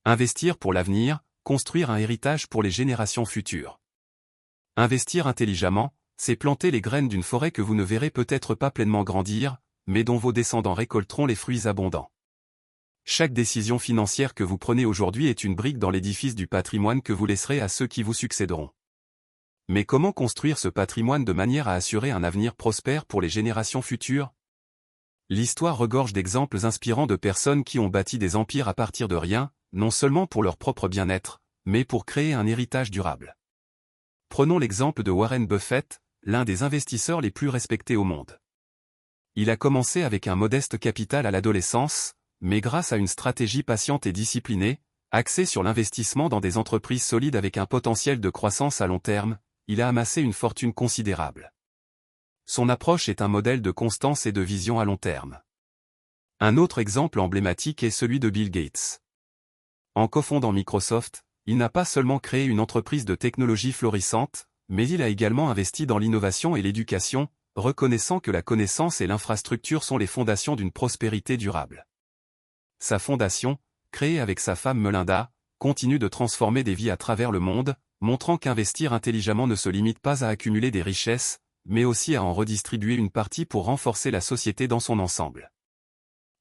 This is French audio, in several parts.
Investir pour l'avenir, construire un héritage pour les générations futures. Investir intelligemment, c'est planter les graines d'une forêt que vous ne verrez peut-être pas pleinement grandir, mais dont vos descendants récolteront les fruits abondants. Chaque décision financière que vous prenez aujourd'hui est une brique dans l'édifice du patrimoine que vous laisserez à ceux qui vous succéderont. Mais comment construire ce patrimoine de manière à assurer un avenir prospère pour les générations futures? L'histoire regorge d'exemples inspirants de personnes qui ont bâti des empires à partir de rien, non seulement pour leur propre bien-être, mais pour créer un héritage durable. Prenons l'exemple de Warren Buffett, l'un des investisseurs les plus respectés au monde. Il a commencé avec un modeste capital à l'adolescence, mais grâce à une stratégie patiente et disciplinée, axée sur l'investissement dans des entreprises solides avec un potentiel de croissance à long terme, il a amassé une fortune considérable. Son approche est un modèle de constance et de vision à long terme. Un autre exemple emblématique est celui de Bill Gates. En cofondant Microsoft, il n'a pas seulement créé une entreprise de technologie florissante, mais il a également investi dans l'innovation et l'éducation, reconnaissant que la connaissance et l'infrastructure sont les fondations d'une prospérité durable. Sa fondation, créée avec sa femme Melinda, continue de transformer des vies à travers le monde, montrant qu'investir intelligemment ne se limite pas à accumuler des richesses, mais aussi à en redistribuer une partie pour renforcer la société dans son ensemble.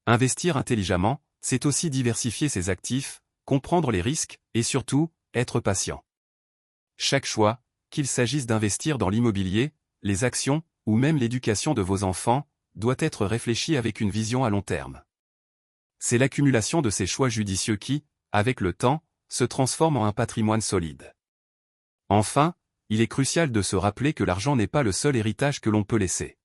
Investir intelligemment, c'est aussi diversifier ses actifs, comprendre les risques, et surtout, être patient. Chaque choix, qu'il s'agisse d'investir dans l'immobilier, les actions, ou même l'éducation de vos enfants, doit être réfléchi avec une vision à long terme. C'est l'accumulation de ces choix judicieux qui, avec le temps, se transforme en un patrimoine solide. Enfin, il est crucial de se rappeler que l'argent n'est pas le seul héritage que l'on peut laisser.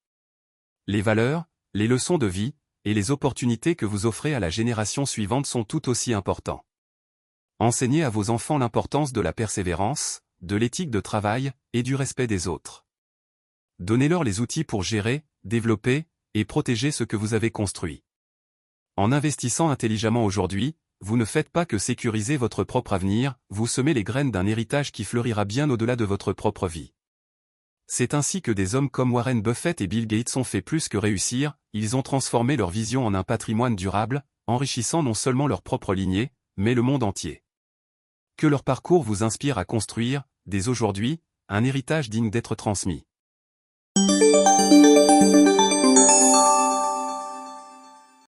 Les valeurs, les leçons de vie, et les opportunités que vous offrez à la génération suivante sont tout aussi importants. Enseignez à vos enfants l'importance de la persévérance, de l'éthique de travail, et du respect des autres. Donnez-leur les outils pour gérer, développer, et protéger ce que vous avez construit. En investissant intelligemment aujourd'hui, vous ne faites pas que sécuriser votre propre avenir, vous semez les graines d'un héritage qui fleurira bien au-delà de votre propre vie. C'est ainsi que des hommes comme Warren Buffett et Bill Gates ont fait plus que réussir, ils ont transformé leur vision en un patrimoine durable, enrichissant non seulement leur propre lignée, mais le monde entier. Que leur parcours vous inspire à construire, dès aujourd'hui, un héritage digne d'être transmis.